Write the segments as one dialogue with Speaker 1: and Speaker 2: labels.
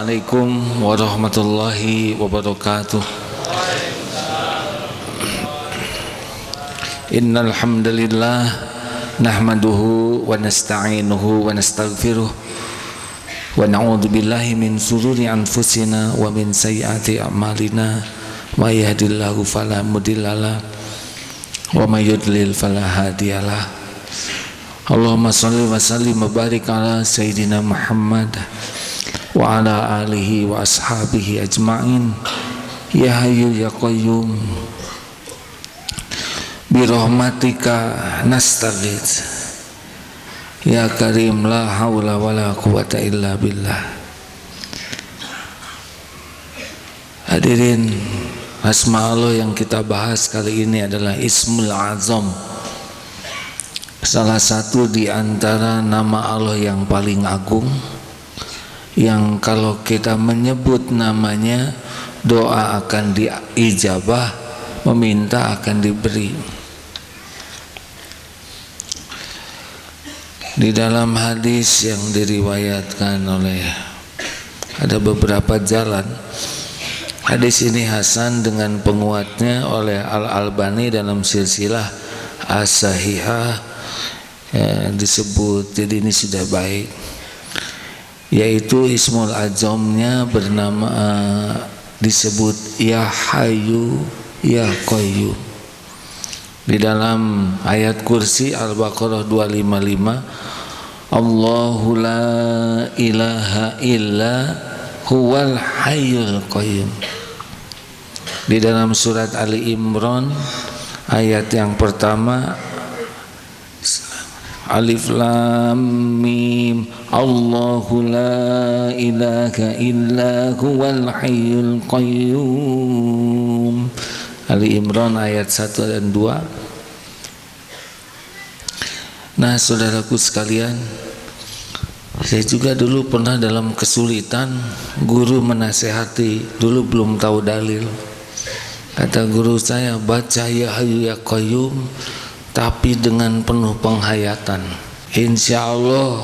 Speaker 1: Assalamualaikum warahmatullahi wabarakatuh. Innal hamdalillah nahmaduhu wa nasta'inuhu wa nastaghfiruh wa na'udzu billahi min shururi anfusina wa min sayyiati a'malina may yahdihillahu fala mudhillalah wa may yudlil fala hadiyalah. Allahumma shalli wa sallim wa barik ala sayyidina Muhammad wa ala alihi wa ashabihi ajma'in. Ya hayyu ya qayyum bi rahmatika nastaghits ya karim la haula wala quwata illa billah. Hadirin, asma Allah yang kita bahas kali ini adalah Ismul Azam, salah satu di antara nama Allah yang paling agung, yang kalau kita menyebut namanya doa akan diijabah, meminta akan diberi. Di dalam hadis yang diriwayatkan oleh ada beberapa jalan, hadis ini hasan dengan penguatnya oleh Al-Albani dalam silsilah as-sahihah, disebut, jadi ini sudah baik, yaitu Ismul Azamnya bernama disebut Ya Hayyu Ya Qayyum. Di dalam ayat kursi Al-Baqarah 255, Allahu la ilaha illa huwal hayyul qayyum. Di dalam surat Ali Imran ayat yang pertama, Alif Lam Mim, Allahu la ilaha illa huwal hayyul qayyum. Ali Imran ayat 1 dan 2. Nah, saudaraku sekalian, saya juga dulu pernah dalam kesulitan, guru menasehati, dulu belum tahu dalil. Kata guru saya, baca Ya Hayyu Ya Qayyum tapi dengan penuh penghayatan, insya Allah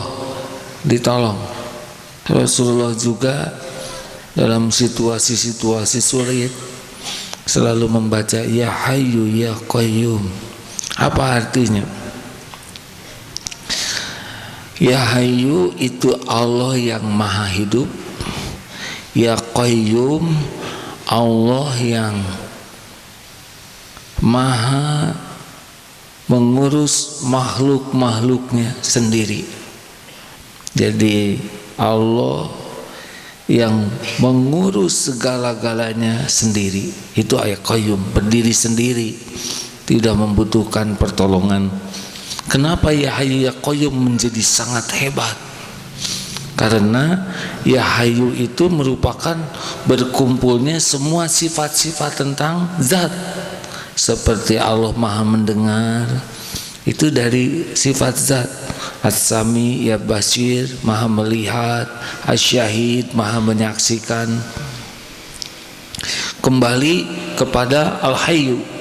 Speaker 1: ditolong. Rasulullah juga dalam situasi-situasi sulit selalu membaca Ya Hayyu Ya Qayyum. Apa artinya? Ya Hayyu itu Allah yang maha hidup, Ya Qayyum Allah yang maha mengurus makhluk-makhluknya sendiri. Jadi Allah yang mengurus segala-galanya sendiri, itu ayat qayyum, berdiri sendiri, tidak membutuhkan pertolongan. Kenapa Ya Hayyu Ya Qayyum menjadi sangat hebat? Karena Ya Hayyu itu merupakan berkumpulnya semua sifat-sifat tentang zat. Seperti Allah maha mendengar, itu dari sifat zat. As-Sami Ya Basir, maha melihat. As-Syahid, maha menyaksikan. Kembali kepada Al-Hayyu.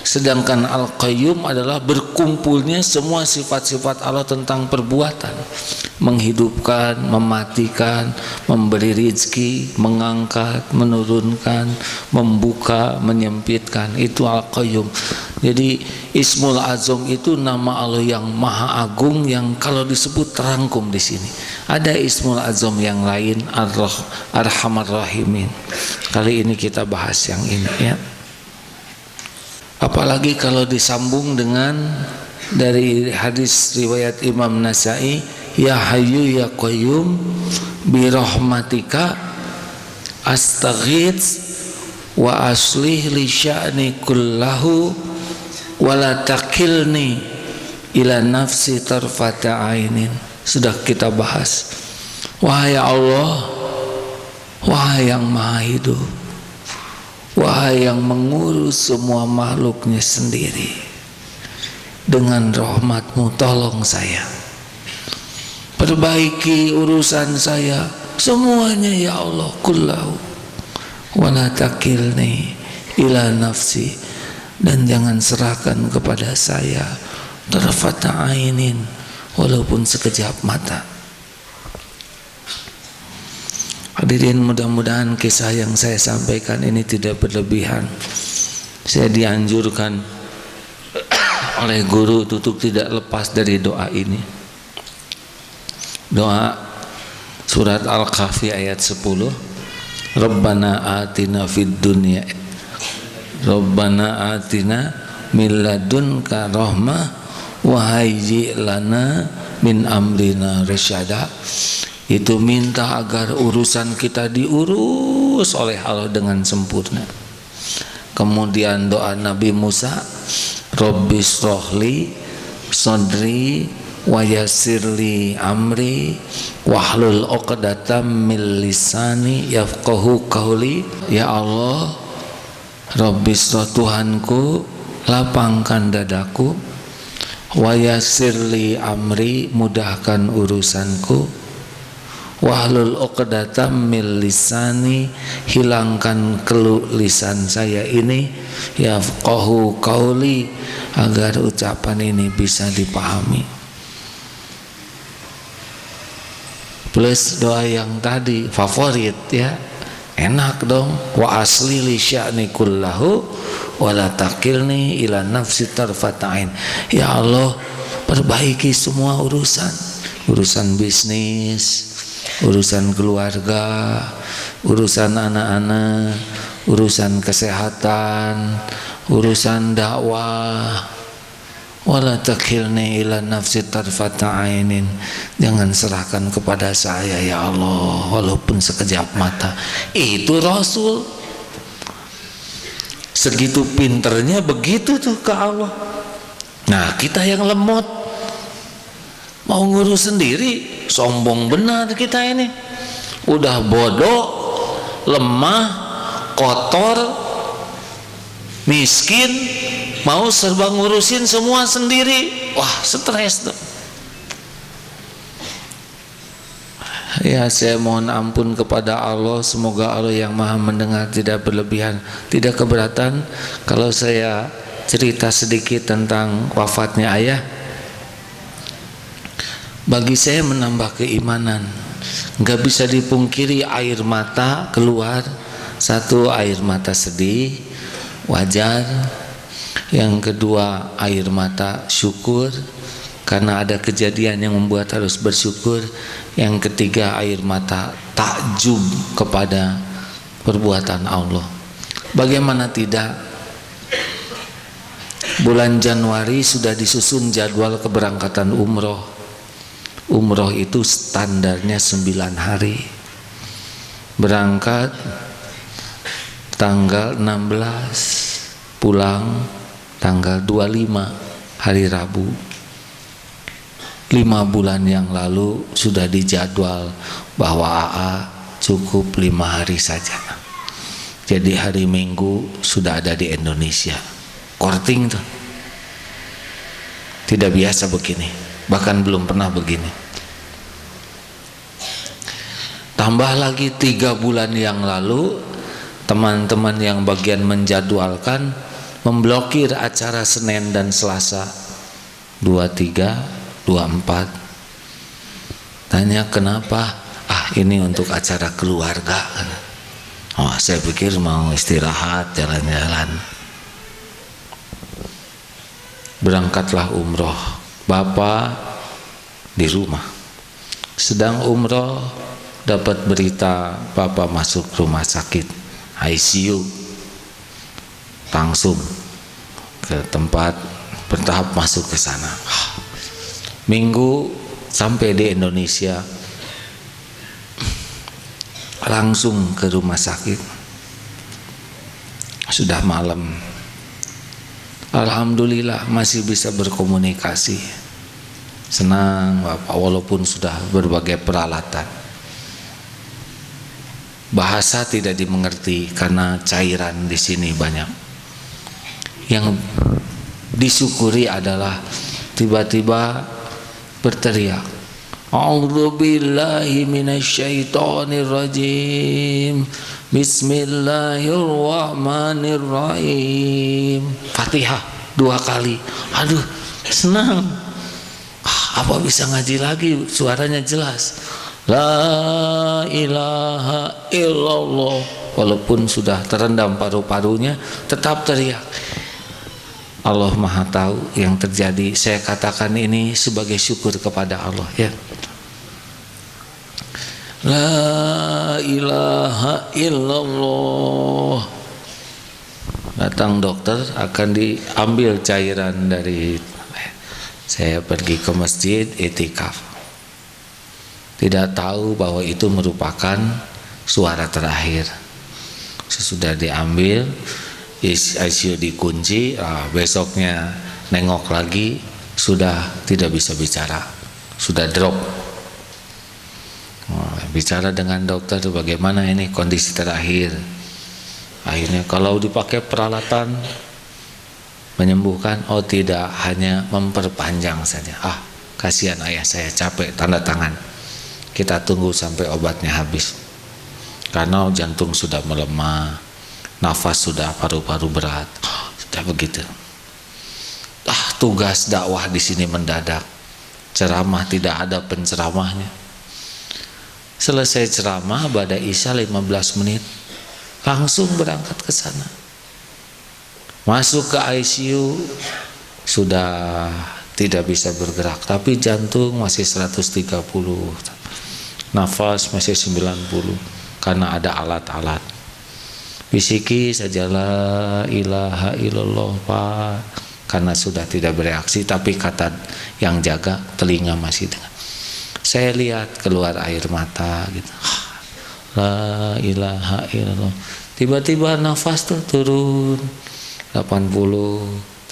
Speaker 1: Sedangkan Al-Qayyum adalah berkumpulnya semua sifat-sifat Allah tentang perbuatan, menghidupkan, mematikan, memberi rizki, mengangkat, menurunkan, membuka, menyempitkan. Itu Al-Qayyum. Jadi Ismul Azam itu nama Allah yang maha agung, yang kalau disebut terangkum di sini. Ada Ismul Azam yang lain, Ar-Rahman Rahimin. Kali ini kita bahas yang ini, ya. Apalagi kalau disambung dengan dari hadis riwayat Imam Nasai, Ya Hayyu Ya Qayyum bi rahmatika astaghits wa aslih li sya'ni kullahu wa la takilni ila nafsi tarfata ainin. Sudah kita bahas. Wahai Allah, wahai yang maha hidup, wahai yang mengurus semua makhluknya sendiri, dengan rahmatmu tolong saya, perbaiki urusan saya semuanya ya Allah, kullahu wala takilni ila nafsi, dan jangan serahkan kepada saya tarfata ainin, walaupun sekejap mata. Hadirin, mudah-mudahan kisah yang saya sampaikan ini tidak berlebihan. Saya dianjurkan oleh guru untuk tidak lepas dari doa ini. Doa surat Al-Kahfi ayat 10. Rabbana atina fid dunya Rabbana atina min ladunka rahmah wa hayyi lana min amrina rasyada. Itu minta agar urusan kita diurus oleh Allah dengan sempurna. Kemudian doa Nabi Musa, Rabbis rohli sodri wa yassirli amri wahlul uqdatam min lisani yafqahu qawli. Ya Allah, Rabbis roh, Tuhanku, lapangkan dadaku, wa yassirli amri, mudahkan urusanku, wahlul uqdatam min lisani, hilangkan keluh lisan saya ini, yafqahu qauli, agar ucapan ini bisa dipahami. Plus doa yang tadi favorit ya, enak dong. Wa asli li sya'ni kullahu wa la takilni ila nafsi tarfata'in. Ya Allah, perbaiki semua urusan bisnis, urusan keluarga, urusan anak-anak, urusan kesehatan, urusan dakwah. Wala takilni ila nafsi tarfata ainin. Jangan serahkan kepada saya ya Allah walaupun sekejap mata. Itu Rasul segitu pinternya begitu tuh ke Allah. Nah, kita yang lemot mau ngurus sendiri, sombong benar kita ini. Udah bodoh, lemah, kotor, miskin, mau serba ngurusin semua sendiri. Wah, stres tuh. Ya, saya mohon ampun kepada Allah. Semoga Allah yang maha mendengar tidak berlebihan. Tidak keberatan kalau saya cerita sedikit tentang wafatnya ayah. Bagi saya menambah keimanan. Gak bisa dipungkiri air mata keluar. Satu, air mata sedih, wajar. Yang kedua, air mata syukur, karena ada kejadian yang membuat harus bersyukur. Yang ketiga, air mata takjub kepada perbuatan Allah. Bagaimana tidak? Bulan Januari sudah disusun jadwal keberangkatan umroh. Umroh itu standarnya 9 hari. Berangkat tanggal 16, pulang tanggal 25 hari Rabu. 5 bulan yang lalu sudah dijadwal bahwa AA cukup 5 hari saja. Jadi hari Minggu sudah ada di Indonesia. Korting tuh. Tidak biasa begini, bahkan belum pernah begini. Tambah lagi 3 bulan yang lalu, teman-teman yang bagian menjadwalkan memblokir acara Senin dan Selasa 23, 24. Tanya kenapa? Ah, ini untuk acara keluarga. Oh, saya pikir mau istirahat, jalan-jalan. Berangkatlah umroh. Bapak di rumah. Sedang umroh, dapat berita Bapak masuk rumah sakit ICU. Langsung ke tempat, bertahap masuk ke sana. Minggu sampai di Indonesia, langsung ke rumah sakit. Sudah malam. Alhamdulillah masih bisa berkomunikasi. Senang Bapak walaupun sudah berbagai peralatan. Bahasa tidak dimengerti karena cairan di sini banyak. Yang disyukuri adalah tiba-tiba berteriak, A'udzubillahi minasyaitonirrajim, Bismillahirrahmanirrahim. Fatihah 2 kali. Aduh, senang. Apa bisa ngaji lagi, suaranya jelas. La ilaha illallah, walaupun sudah terendam paru-parunya tetap teriak. Allah Maha tahu yang terjadi. Saya katakan ini sebagai syukur kepada Allah ya. La ilaha illallah. Datang dokter, akan diambil cairan dari. Saya pergi ke masjid itikaf. Tidak tahu bahwa itu merupakan suara terakhir. Sesudah diambil, ICU dikunci, besoknya nengok lagi, sudah tidak bisa bicara, sudah drop. Bicara dengan dokter, bagaimana ini kondisi terakhir. Akhirnya kalau dipakai peralatan menyembuhkan, oh tidak, hanya memperpanjang saja. Kasihan ayah saya, capek, tanda tangan. Kita tunggu sampai obatnya habis. Karena jantung sudah melemah, nafas sudah paru-paru berat, sudah begitu. Tugas dakwah di sini mendadak. Ceramah tidak ada penceramahnya. Selesai ceramah, pada Isya 15 menit, langsung berangkat ke sana. Masuk ke ICU, sudah tidak bisa bergerak, tapi jantung masih 130. Nafas masih 90 karena ada alat-alat. Bisiki saja la ilaha illallah Pak, karena sudah tidak bereaksi, tapi kata yang jaga telinga masih dengar. Saya lihat keluar air mata gitu. La ilaha illallah. Tiba-tiba nafas tuh turun 80,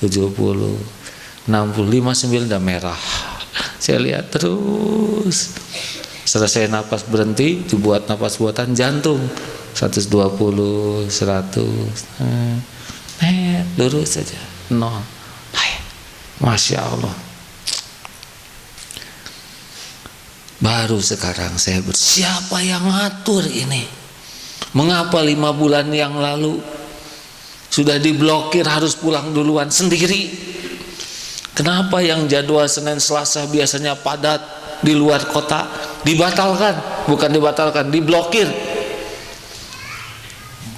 Speaker 1: 70, 60, 59 udah merah. Saya lihat terus. Selesai napas berhenti, dibuat napas buatan jantung 120, 100, lurus saja 0. Masya Allah. Baru sekarang saya siapa yang ngatur ini? Mengapa 5 bulan yang lalu sudah diblokir, harus pulang duluan sendiri? Kenapa yang jadwal Senin Selasa biasanya padat di luar kota dibatalkan? Bukan dibatalkan, diblokir.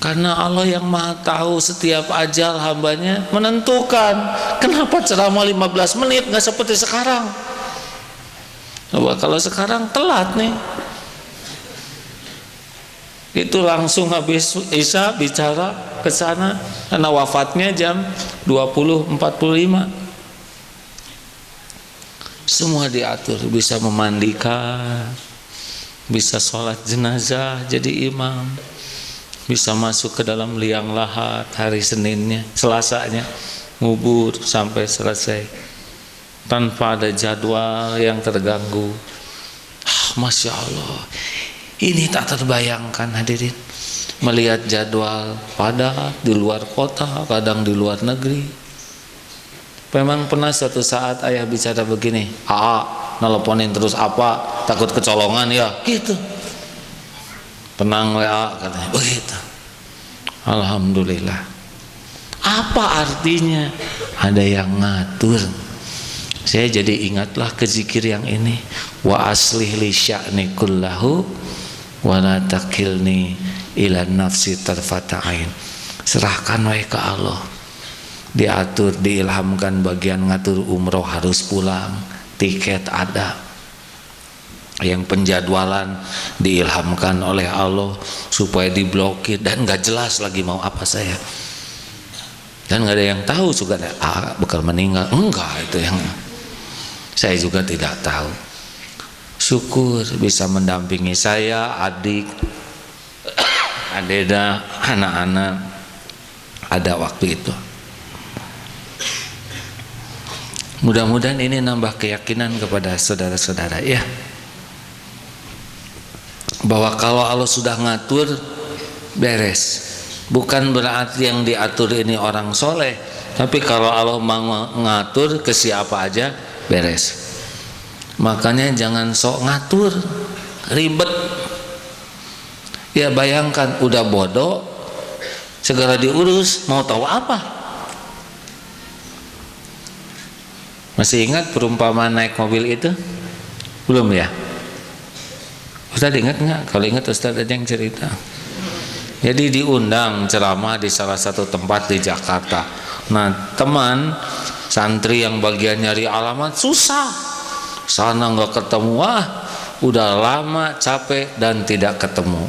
Speaker 1: Karena Allah yang Maha tahu setiap ajal hambanya menentukan. Kenapa ceramah 15 menit nggak seperti sekarang? Coba kalau sekarang telat nih, itu langsung habis Isya bicara ke sana, karena wafatnya jam 20.45. Semua diatur, bisa memandikan, bisa sholat jenazah jadi imam, bisa masuk ke dalam liang lahat hari Seninnya, Selasanya ngubur sampai selesai tanpa ada jadwal yang terganggu. Masya Allah, ini tak terbayangkan hadirin, melihat jadwal padat di luar kota, kadang di luar negeri. Memang pernah suatu saat ayah bicara begini, nelponin terus apa, takut kecolongan ya gitu. Tenang WA katanya begitu. Alhamdulillah. Apa artinya? Ada yang ngatur. Saya jadi ingatlah ke zikir yang ini, wa aslih li sya'ni kullahu wa la takilni ila nafsi tarfata ain. Serahkan wae ke Allah. Diatur, diilhamkan bagian ngatur umroh harus pulang, tiket ada, yang penjadwalan diilhamkan oleh Allah supaya diblokir, dan nggak jelas lagi mau apa saya, dan nggak ada yang tahu juga bakal meninggal enggak, itu yang saya juga tidak tahu. Syukur bisa mendampingi saya, adik, adeda, anak-anak ada waktu itu. Mudah-mudahan ini nambah keyakinan kepada saudara-saudara ya, bahwa kalau Allah sudah ngatur beres. Bukan berarti yang diatur ini orang soleh, tapi kalau Allah mau ngatur ke siapa aja beres. Makanya jangan sok ngatur, ribet. Ya bayangkan udah bodoh, segera diurus, mau tahu apa? Masih ingat perumpamaan naik mobil itu? Belum ya? Ustaz ingat nggak? Kalau ingat Ustaz aja yang cerita. Jadi diundang ceramah di salah satu tempat di Jakarta. Nah teman santri yang bagian nyari alamat susah, sana nggak ketemu, udah lama capek dan tidak ketemu.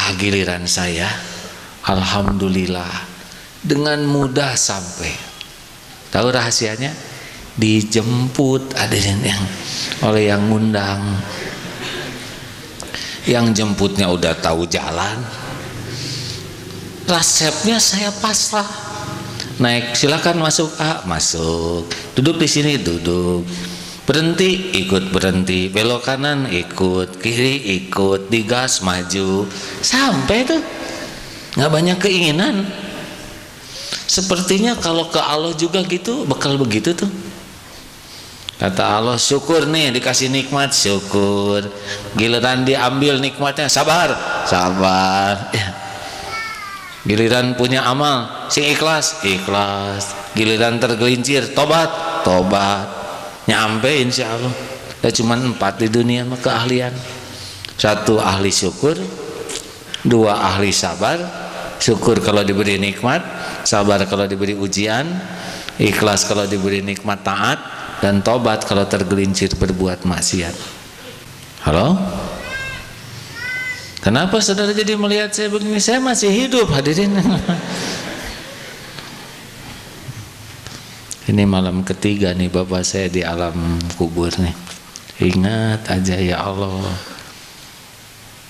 Speaker 1: Giliran saya, alhamdulillah dengan mudah sampai. Tahu rahasianya? Dijemput hadirin yang oleh yang ngundang. Yang jemputnya udah tahu jalan, resepnya saya pasrah. Naik, silakan masuk. Masuk. Duduk di sini, duduk. Berhenti, ikut berhenti. Belok kanan, ikut. Kiri, ikut. Digas, maju. Sampai tuh. Nggak banyak keinginan. Sepertinya kalau ke Allah juga gitu, bakal begitu tuh. Kata Allah, syukur nih dikasih nikmat, syukur. Giliran diambil nikmatnya, sabar, sabar. Giliran punya amal, sing ikhlas, ikhlas. Giliran tergelincir, tobat, tobat. Nyampe insya Allah. Udah cuma 4 di dunia mah keahlian. 1 ahli syukur, 2 ahli sabar. Syukur kalau diberi nikmat, sabar kalau diberi ujian, ikhlas kalau diberi nikmat taat, dan tobat kalau tergelincir berbuat maksiat. Halo? Kenapa saudara jadi melihat saya begini? Saya masih hidup hadirin. Ini malam ketiga nih bapak saya di alam kubur nih. Ingat aja ya Allah.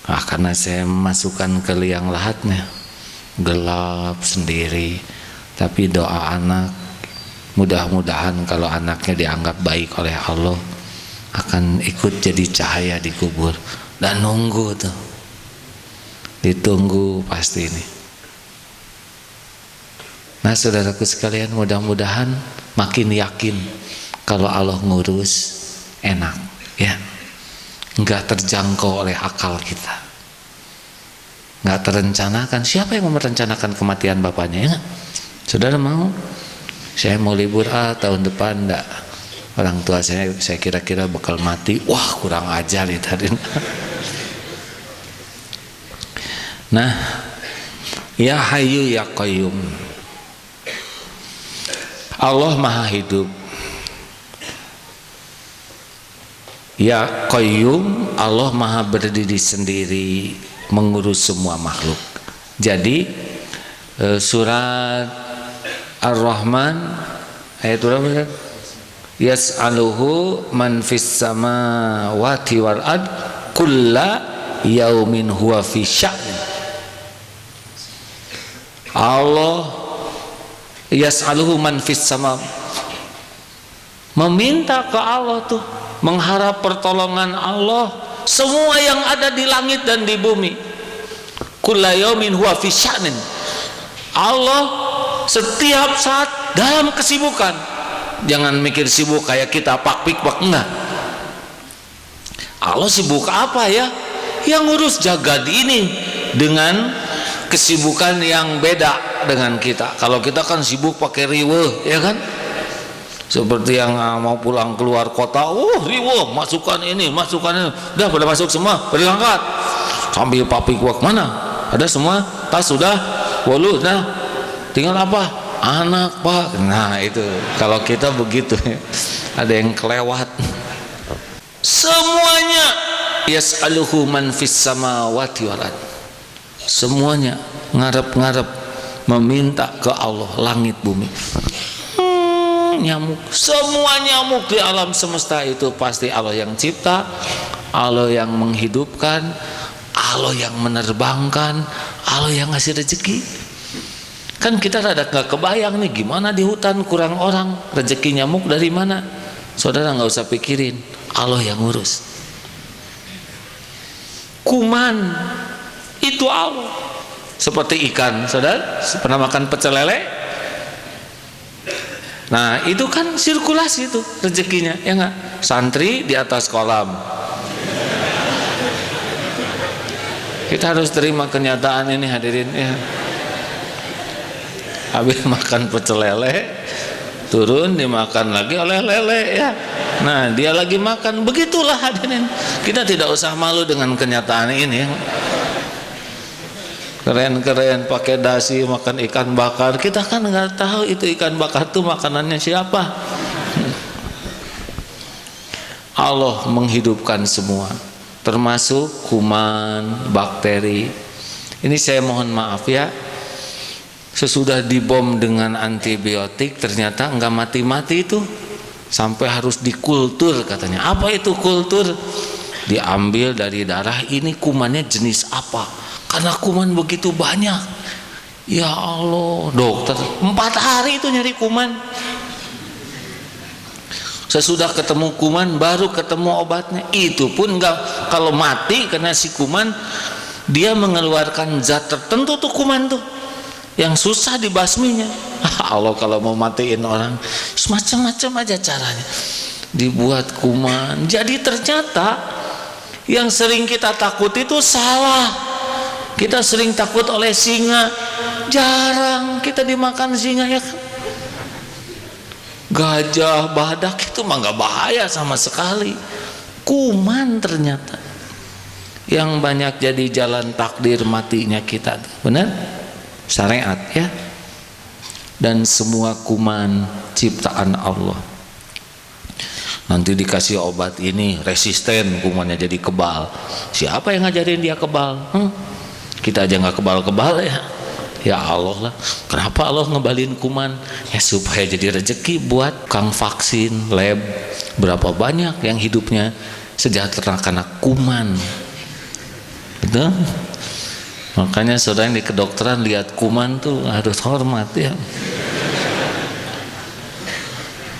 Speaker 1: Karena saya masukkan ke liang lahatnya, gelap sendiri. Tapi doa anak, mudah-mudahan kalau anaknya dianggap baik oleh Allah, akan ikut jadi cahaya di kubur. Dan nunggu tuh, ditunggu pasti ini. Nah saudaraku sekalian, mudah-mudahan makin yakin kalau Allah ngurus enak, ya, nggak terjangkau oleh akal kita, nggak terencanakan. Siapa yang merencanakan kematian bapaknya? Ya, saudara mau? Saya mau libur tahun depan, enggak. Orang tua saya kira-kira bakal mati. Wah, kurang ajar nih tadi. Nah, ya Hayyu ya Qayyum, Allah Maha Hidup. Ya Qayyum, Allah Maha berdiri sendiri, mengurus semua makhluk. Jadi surat Ar-Rahman ayat berapa? Yas'aluhu man fis samawati wal ard kulla yaumin huwa fi sya'n. Allah yas'aluhu man fis sama, meminta ke Allah tuh, mengharap pertolongan Allah semua yang ada di langit dan di bumi. Kulla yaumin huwa fi sya'nin. Allah setiap saat dalam kesibukan. Jangan mikir sibuk kayak kita pak-pik-pak, enggak. Allah sibuk apa ya? Yang ngurus jagad ini dengan kesibukan yang beda dengan kita. Kalau kita kan sibuk pakai riweuh, ya kan? Seperti yang mau pulang keluar kota, riweuh, masukkan ini, masukkan ini. Udah pada masuk semua, berangkat. Sambil pak-pik-pak mana? Ada semua? Tas sudah? Wolu, nah. Tinggal apa? Anak pak. Nah itu kalau kita begitu, ada yang kelewat. Semuanya yas'aluhu man fis samawati wal ard. Semuanya ngarep-ngarep meminta ke Allah langit bumi. Nyamuk, semua nyamuk di alam semesta itu pasti Allah yang cipta, Allah yang menghidupkan, Allah yang menerbangkan, Allah yang ngasih rezeki. Kan kita rada gak kebayang nih gimana di hutan kurang orang, rezeki nyamuk dari mana? Saudara nggak usah pikirin, Allah yang ngurus. Kuman itu Allah, seperti ikan. Saudara pernah makan pecel lele? Nah itu kan sirkulasi itu rezekinya, ya nggak? Santri di atas kolam. Kita harus terima kenyataan ini hadirin ya. Habis makan pecel lele, turun dimakan lagi oleh lele ya. Nah, dia lagi makan. Begitulah hadirin. Kita tidak usah malu dengan kenyataan ini. Keren-keren pakai dasi makan ikan bakar. Kita kan nggak tahu itu ikan bakar itu makanannya siapa. Allah menghidupkan semua, termasuk kuman, bakteri. Ini saya mohon maaf ya, sesudah dibom dengan antibiotik ternyata enggak mati-mati itu, sampai harus dikultur katanya. Apa itu kultur? Diambil dari darah, ini kumannya jenis apa, karena kuman begitu banyak. Ya Allah, dokter 4 hari itu nyari kuman. Sesudah ketemu kuman baru ketemu obatnya. Itu pun enggak, kalau mati karena si kuman, dia mengeluarkan zat tertentu tuh kuman tuh yang susah dibasminya. Allah kalau mau matiin orang semacam-macam aja caranya dibuat kuman. Jadi ternyata yang sering kita takut itu salah. Kita sering takut oleh singa, jarang kita dimakan singa ya kan. Gajah, badak itu mah nggak bahaya sama sekali. Kuman ternyata yang banyak jadi jalan takdir matinya kita. Benar? Syariat ya. Dan semua kuman ciptaan Allah. Nanti dikasih obat ini resisten, kumannya jadi kebal. Siapa yang ngajarin dia kebal? Kita aja nggak kebal-kebal ya. Ya Allah lah, kenapa Allah ngebalin kuman? Ya supaya jadi rezeki buat kang vaksin, lab. Berapa banyak yang hidupnya sejahtera karena kuman. Betul? Makanya saudara yang di kedokteran lihat kuman tuh harus hormat ya.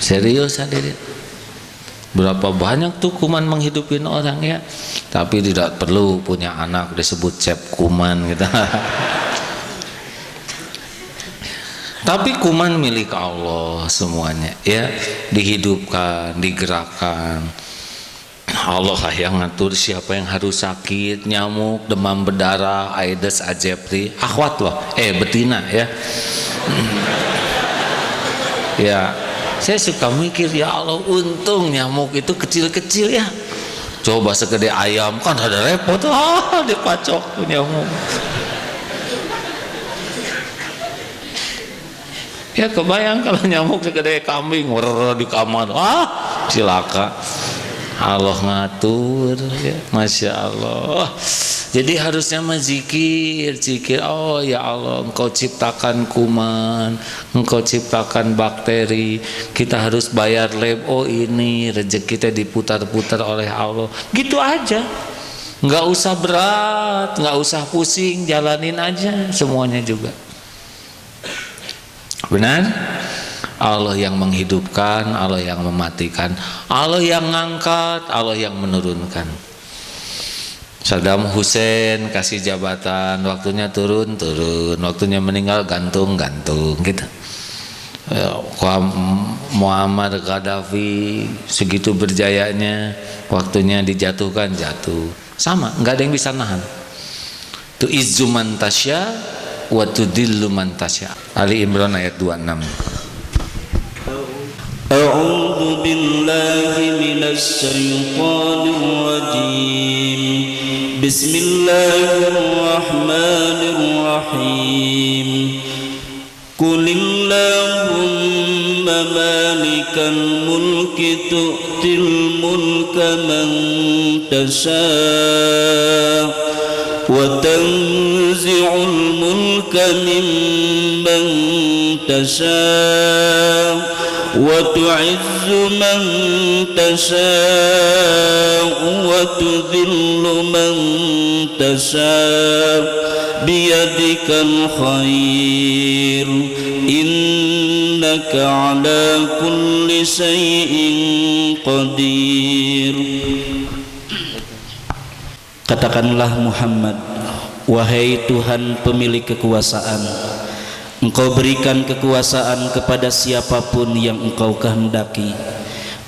Speaker 1: Serius hadirin. Berapa banyak tuh kuman menghidupin orang ya. Tapi tidak perlu punya anak disebut cep kuman gitu. Tapi kuman milik Allah semuanya ya, dihidupkan, digerakkan. Allah lah yang ngatur siapa yang harus sakit, nyamuk, demam berdarah, Aedes aegypti, akhwat loh, betina ya. Ya, saya suka mikir ya Allah, untung nyamuk itu kecil-kecil ya. Coba segede ayam kan ada repot, dipacok nyamuk. Ya kebayang kalau nyamuk segede kambing di kamar, cilaka. Allah ngatur ya, Masya Allah. Jadi harusnya zikir, oh ya Allah, Engkau ciptakan kuman, Engkau ciptakan bakteri, kita harus bayar lab. Oh ini rezeki kita diputar-putar oleh Allah. Gitu aja, nggak usah berat, nggak usah pusing, jalanin aja semuanya juga. Benar? Allah yang menghidupkan, Allah yang mematikan, Allah yang ngangkat, Allah yang menurunkan. Saddam Hussein kasih jabatan, waktunya turun, waktunya meninggal gantung gitu. Muammar Gaddafi segitu berjayanya, waktunya dijatuhkan, jatuh. Sama, nggak ada yang bisa nahan. Tu izzu man tasya wa tudillu man tasya. Ali Imran ayat 26.
Speaker 2: A'udzu billahi minasy syaithanir rajim. Bismillahirrahmanirrahim. Qulillahumma malikal mulki tu'til mulka man tasha' wa tanzi'ul mulka mimman tasha' wa tu'izzu man tasha' wa tudhillu man tasha' biyadikal khair innaka ala kulli syai'in qadir. Katakanlah Muhammad, wahai Tuhan pemilik kekuasaan, Engkau berikan kekuasaan kepada siapapun yang Engkau kehendaki,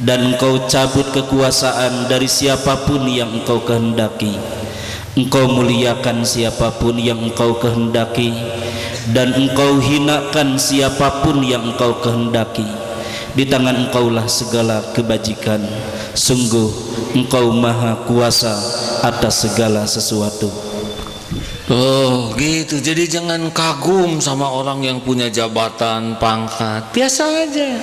Speaker 2: dan Engkau cabut kekuasaan dari siapapun yang Engkau kehendaki. Engkau muliakan siapapun yang Engkau kehendaki, dan Engkau hinakan siapapun yang Engkau kehendaki. Di tangan Engkaulah segala kebajikan. Sungguh Engkau maha kuasa atas segala sesuatu.
Speaker 1: Oh gitu, jadi jangan kagum sama orang yang punya jabatan, pangkat. Biasa aja,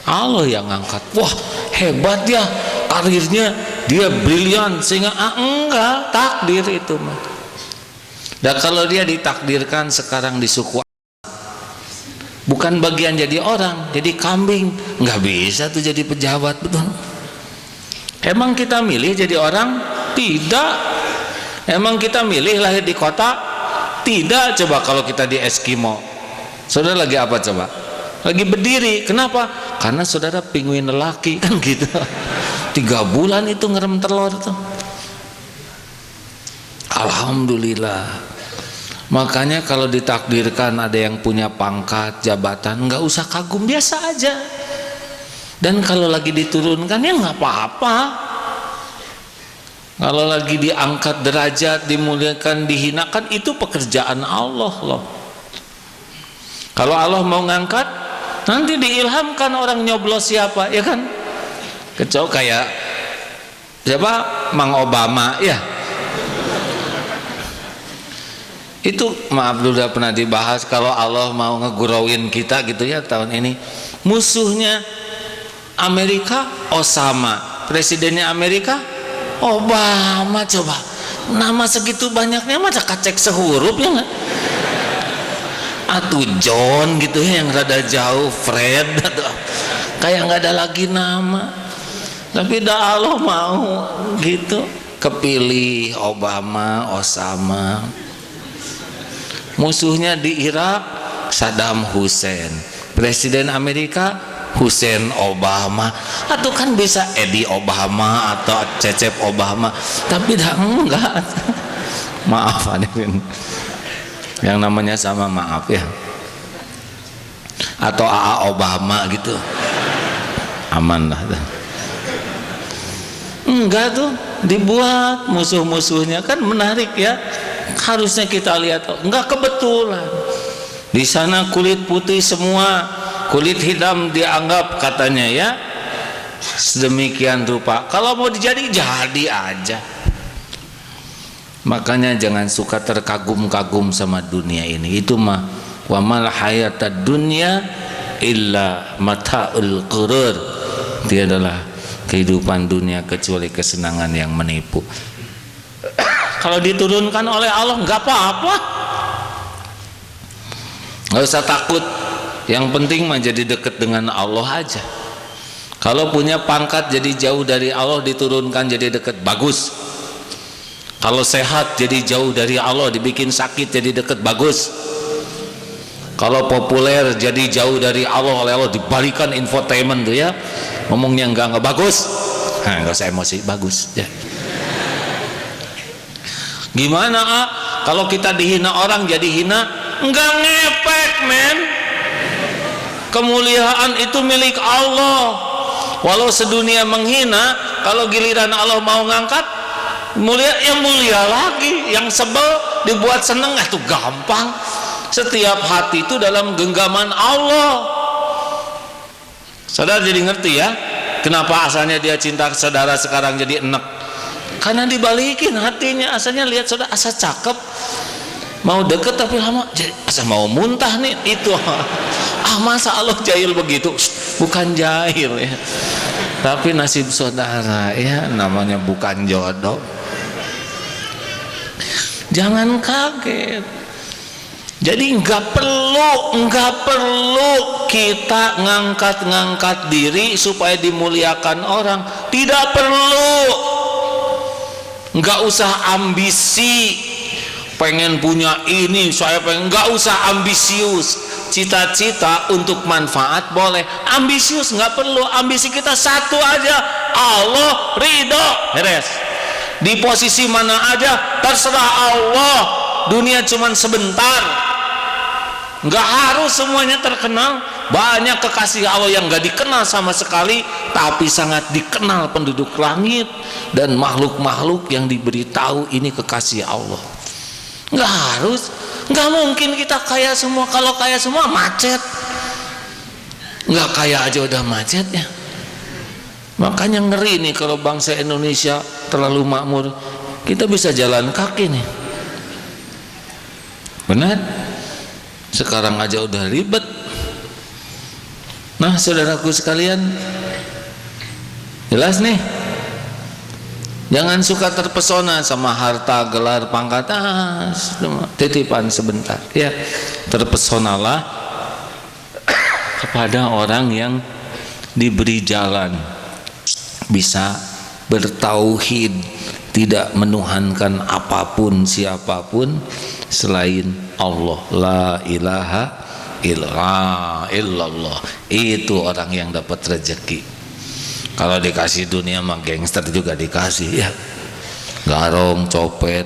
Speaker 1: Allah yang angkat. Wah hebat ya karirnya, dia brilian sehingga enggak, takdir itu mah. Dan kalau dia ditakdirkan sekarang di suku, bukan bagian jadi orang, jadi kambing, nggak bisa tuh jadi pejabat, betul. Emang kita milih jadi orang? Tidak. Emang kita milih lahir di kota? Tidak. Coba kalau kita di Eskimo, saudara lagi apa coba? Lagi berdiri. Kenapa? Karena saudara penguin lelaki kan gitu. 3 bulan itu ngerem telur tuh. Alhamdulillah. Makanya kalau ditakdirkan ada yang punya pangkat, jabatan, nggak usah kagum, biasa aja. Dan kalau lagi diturunkan ya nggak apa-apa. Kalau lagi diangkat derajat, dimuliakan, dihinakan, itu pekerjaan Allah loh. Kalau Allah mau ngangkat, nanti diilhamkan orang nyoblos siapa, ya kan? Kecuali kayak siapa? Mang Obama, ya. Itu maaf dulu udah pernah dibahas, kalau Allah mau ngegurauin kita gitu ya tahun ini. Musuhnya Amerika Osama, presidennya Amerika Obama. Coba nama segitu banyaknya masa kacek sehuruf ya nggak? Atau John gitu ya yang rada jauh, Fred atau kayak nggak ada lagi nama. Tapi dah Allah mau gitu, kepilih Obama, Osama. Musuhnya di Irak Saddam Hussein, presiden Amerika Hussein Obama. Atau kan bisa Eddie Obama atau Cecep Obama, tapi dah enggak. Maaf hadirin, yang namanya sama, maaf ya. Atau AA Obama gitu, aman lah. Enggak tuh, dibuat musuh-musuhnya, kan menarik ya. Harusnya kita lihat, enggak kebetulan di sana kulit putih semua, kulit hitam dianggap katanya ya sedemikian rupa. Kalau mau jadi aja. Makanya jangan suka terkagum-kagum sama dunia ini. Itu mah wa mal hayatad dunya illa mataul ghurur. Tiadalah kehidupan dunia kecuali kesenangan yang menipu. Kalau diturunkan oleh Allah nggak apa-apa, nggak usah takut. Yang penting mah jadi dekat dengan Allah aja. Kalau punya pangkat jadi jauh dari Allah, diturunkan jadi dekat, bagus. Kalau sehat jadi jauh dari Allah, dibikin sakit jadi dekat, bagus. Kalau populer jadi jauh dari Allah oleh Allah, dibalikan infotainment tuh ya, ngomongnya enggak bagus. Nah, nggak usah emosi, bagus ya. Gimana kalau kita dihina orang jadi hina? Enggak ngepek men. Kemuliaan itu milik Allah. Walau sedunia menghina, kalau giliran Allah mau ngangkat, mulia ya mulia lagi. Yang sebel dibuat seneng, itu gampang. Setiap hati itu dalam genggaman Allah. Saudara jadi ngerti ya kenapa asalnya dia cinta saudara sekarang jadi enek? Karena dibalikin hatinya. Asalnya lihat saudara asa cakep, mau deket, tapi lama jadi asa mau muntah nih. Itu masa Allah jahil begitu? Bukan jahil ya, tapi nasib saudara ya, namanya bukan jodoh. Jangan kaget. Jadi nggak perlu kita ngangkat diri supaya dimuliakan orang. Tidak perlu. Nggak usah ambisi, pengen punya ini, saya pengen. Nggak usah ambisius. Cita-cita untuk manfaat boleh, ambisius nggak perlu. Ambisi kita satu aja, Allah ridho, beres. Di posisi mana aja terserah Allah. Dunia cuman sebentar, nggak harus semuanya terkenal. Banyak kekasih Allah yang nggak dikenal sama sekali, tapi sangat dikenal penduduk langit dan makhluk-makhluk yang diberitahu ini kekasih Allah. Nggak harus, nggak mungkin kita kaya semua. Kalau kaya semua macet. nggak kaya aja udah macet ya. Makanya ngeri nih kalau bangsa Indonesia terlalu makmur, kita bisa jalan kaki nih. Benar? Sekarang aja udah ribet. Nah, saudaraku sekalian, jelas nih, jangan suka terpesona sama harta, gelar, pangkat, titipan sebentar ya. Terpesonalah kepada orang yang diberi jalan, bisa bertauhid, tidak menuhankan apapun siapapun selain Allah. La ilaha illallah. Itu orang yang dapat rezeki. Kalau dikasih dunia mah gangster juga dikasih ya. Garong, copet,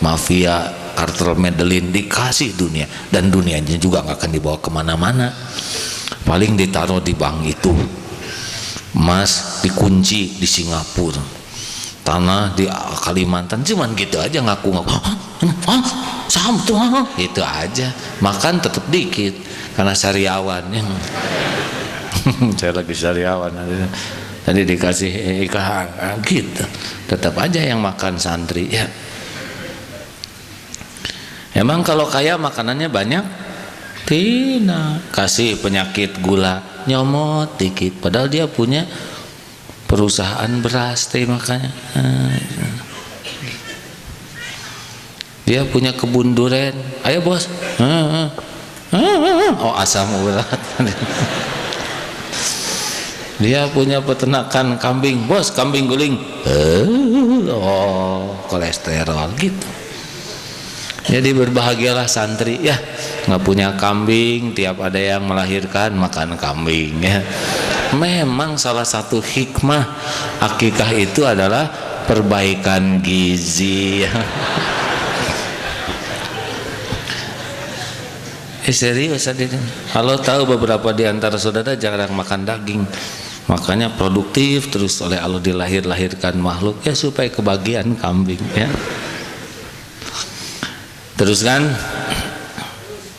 Speaker 1: mafia, kartel Medellin dikasih dunia, dan dunianya juga nggak akan dibawa kemana-mana. Paling ditaruh di bank itu. Emas dikunci di Singapura, tanah di Kalimantan, cuman gitu aja ngaku-ngaku. Saham tuh itu aja. Makan tetap dikit karena sariawan ya. Saya lagi sariawan tadi dikasih ikan gitu, tetap aja yang makan santri ya. Emang kalau kaya makanannya banyak? Tidak. Kasih penyakit gula, nyomot dikit, padahal dia punya perusahaan beras teh, makanya dia punya kebun duren. Ayo bos, oh asam urat. Dia punya peternakan kambing, bos, kambing guling, oh kolesterol gitu. Jadi berbahagialah santri ya, nggak punya kambing, tiap ada yang melahirkan makan kambing ya. Memang salah satu hikmah akikah itu adalah perbaikan gizi ya. Serius adiknya. Kalau tahu beberapa di antara saudara jarang makan daging, makanya produktif terus oleh Allah dilahirkan makhluk ya supaya kebagian kambing ya. Terus kan,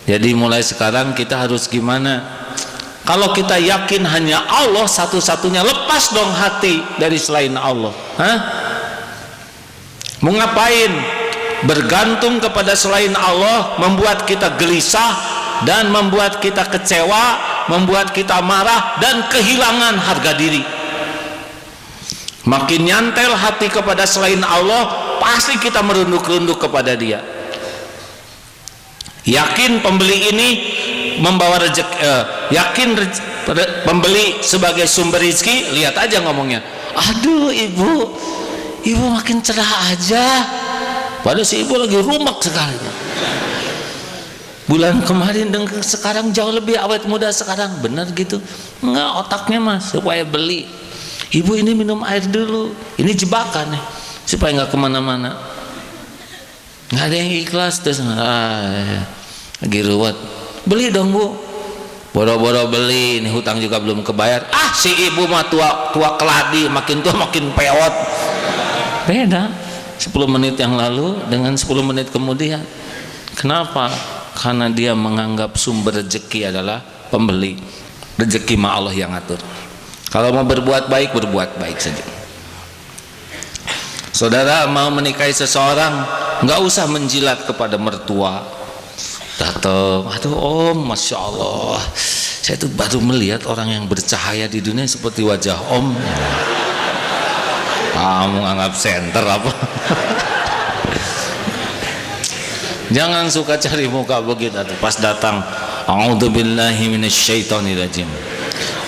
Speaker 1: jadi mulai sekarang kita harus gimana? Kalau kita yakin hanya Allah satu-satunya, lepas dong hati dari selain Allah. Mau ngapain? Bergantung kepada selain Allah membuat kita gelisah dan membuat kita kecewa, membuat kita marah dan kehilangan harga diri. Makin nyantel hati kepada selain Allah, pasti kita merunduk-runduk kepada Dia. Yakin pembeli ini membawa rezeki, yakin pembeli sebagai sumber rezeki, lihat aja ngomongnya, aduh ibu makin cerah aja, padahal si ibu lagi rumek sekali. Bulan kemarin dengan sekarang jauh lebih awet muda sekarang, benar gitu? Enggak, otaknya mas supaya beli. Ibu ini minum air dulu, ini jebakan nih supaya nggak kemana-mana. Nggak ada yang ikhlas, terus lagi ruwet, beli dong bu, boro-boro beli, ini hutang juga belum kebayar. Si ibu mah tua keladi, makin tua makin peot. Beda 10 menit yang lalu dengan 10 menit kemudian. Kenapa? Karena dia menganggap sumber rezeki adalah pembeli. Rezeki mah Allah yang atur. Kalau mau berbuat baik saja. Saudara mau menikahi seseorang, nggak usah menjilat kepada mertua. Datang, aduh om, masya Allah, saya tuh baru melihat orang yang bercahaya di dunia seperti wajah om. Kamu anggap center apa? Jangan suka cari muka begitu. Pas datang, a'udzubillahi minasyaitonirrajim.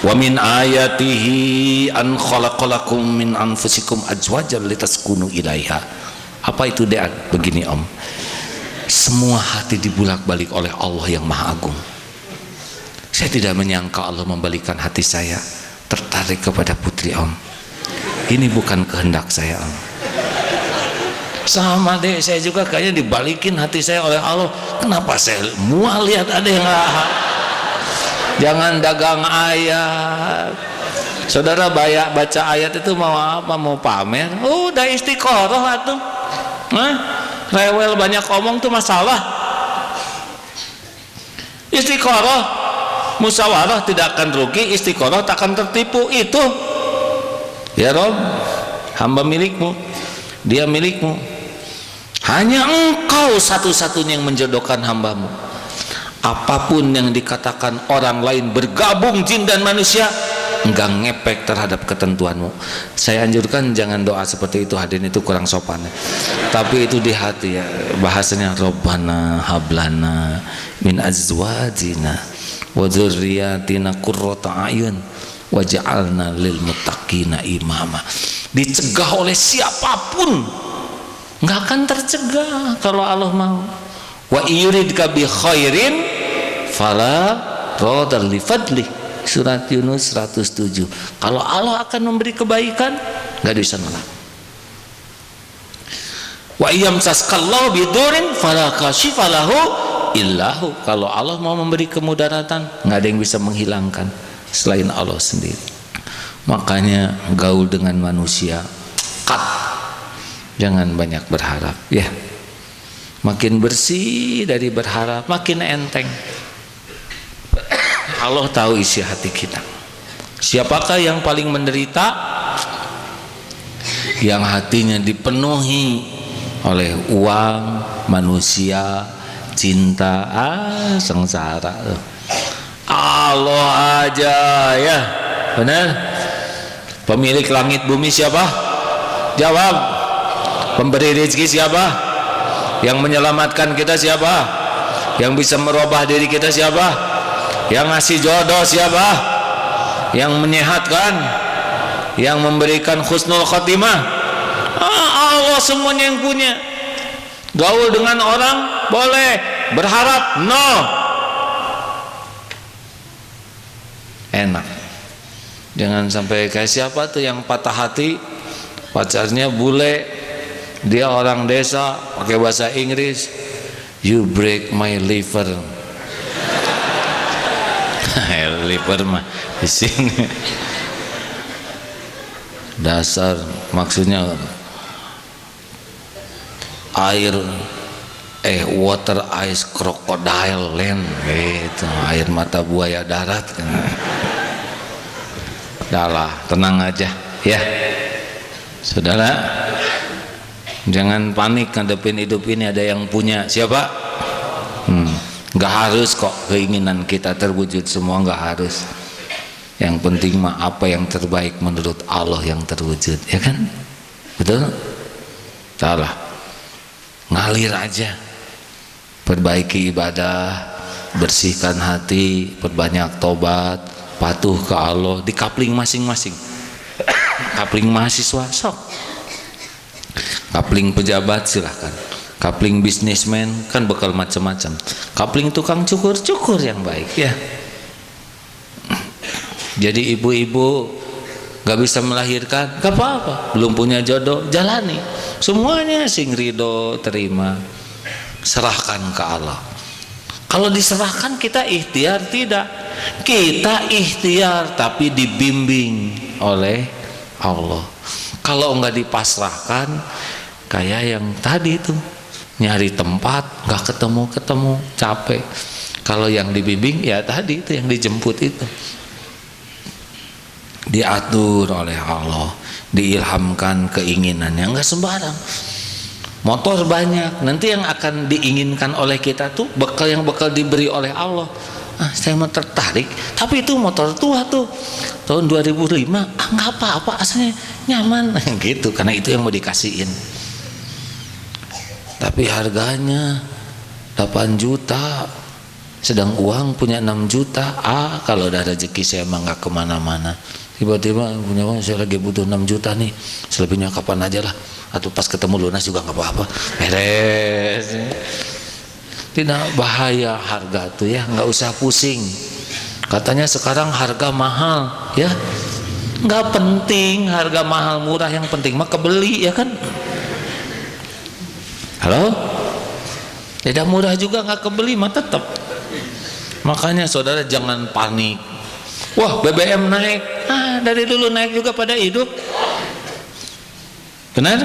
Speaker 1: Wa min ayatihi an khalaqalakum min anfusikum azwajan litaskunu ilaiha. Apa itu dean? Begini om, semua hati dibulak-balik oleh Allah yang Maha Agung. Saya tidak menyangka Allah membalikan hati saya tertarik kepada putri om. Ini bukan kehendak saya om. Sama deh, saya juga kayaknya dibalikin hati saya oleh Allah. Kenapa saya mual lihat ada yang jangan dagang ayat. Saudara baca ayat itu mau apa? Mau pamer? Udah istiqoroh atuh. Rewel banyak omong tuh masalah. Istiqoroh. musyawarah tidak akan rugi, istiqoroh tak akan tertipu. Itu ya Rob, hamba milikmu, dia milikmu, hanya engkau satu-satunya yang menjodohkan hambamu. Apapun yang dikatakan orang lain bergabung jin dan manusia, enggak ngepek terhadap ketentuanmu. Saya anjurkan jangan doa seperti itu, hadirin, itu kurang sopan. Tapi itu di hati ya, bahasanya Rabbana hablana min azwajina wa dzurriyyatina qurrata a'yun waj'alna lil muttaqina imama. Dicegah oleh siapapun enggak akan tercegah kalau Allah mau. Wa yuridka bi khairin fala radal li fadli, surat Yunus 107. Kalau Allah akan memberi kebaikan, enggak bisa nolak. Wa yamsaskallahu bidurin fala kashifa lahu illahu, kalau Allah mau memberi kemudaratan, enggak ada yang bisa menghilangkan selain Allah sendiri. Makanya gaul dengan manusia, jangan banyak berharap ya. Makin bersih dari berharap, makin enteng. Allah tahu isi hati kita. Siapakah yang paling menderita? Yang hatinya dipenuhi oleh uang, manusia, cinta, sengsara. Allah aja ya, benar. Pemilik langit bumi siapa? Jawab. Pemberi rezeki siapa? Yang menyelamatkan kita siapa? Yang bisa merubah diri kita siapa? Yang ngasih jodoh siapa? Yang menyehatkan, yang memberikan husnul khotimah, Allah semuanya yang punya. Gaul dengan orang boleh, berharap no, enak. Jangan sampai kayak siapa tuh yang patah hati, pacarnya bule, dia orang desa, pakai bahasa Inggris, you break my liver. Liver mah di sini. Dasar, maksudnya air, water ice crocodile land, itu air mata buaya darat kan. Udahlah, tenang aja ya saudara, jangan panik ngadepin hidup ini. Ada yang punya siapa? Nggak harus kok keinginan kita terwujud semua, nggak harus. Yang penting mah apa yang terbaik menurut Allah yang terwujud, ya kan? Betul? Salah, ngalir aja, perbaiki ibadah, bersihkan hati, perbanyak tobat, patuh ke Allah, di kapling masing-masing. Kapling mahasiswa sok, kapling pejabat silahkan, kapling bisnismen kan bekal macam-macam, kapling tukang cukur yang baik ya. Jadi ibu-ibu gak bisa melahirkan, gak apa-apa, belum punya jodoh, jalani semuanya, sing ridho terima, serahkan ke Allah. Kalau diserahkan kita ikhtiar tidak, kita ikhtiar tapi dibimbing oleh Allah. Kalau enggak dipasrahkan, kayak yang tadi itu, nyari tempat nggak ketemu, capek. Kalau yang dibimbing ya tadi itu, yang dijemput itu, diatur oleh Allah, diilhamkan keinginannya, nggak sembarang. Motor banyak, nanti yang akan diinginkan oleh kita tuh bekal yang bakal diberi oleh Allah. Saya mau tertarik, tapi itu motor tua tuh tahun 2005, nggak apa-apa, asalnya nyaman gitu, karena itu yang mau dikasihin. Tapi harganya 8 juta, sedang uang punya 6 juta. Kalau ada rezeki saya emang nggak kemana-mana. Tiba-tiba punya uang, saya lagi butuh 6 juta nih, selebihnya kapan aja lah, atau pas ketemu lunas juga nggak apa-apa, beres. Tidak bahaya harga tuh ya, nggak usah pusing. Katanya sekarang harga mahal ya, nggak penting harga mahal murah, yang penting mah kebeli ya kan. Halo, tidak murah juga nggak kebeli mah tetap. Makanya saudara jangan panik. Wah, BBM naik, dari dulu naik juga pada hidup. Benar?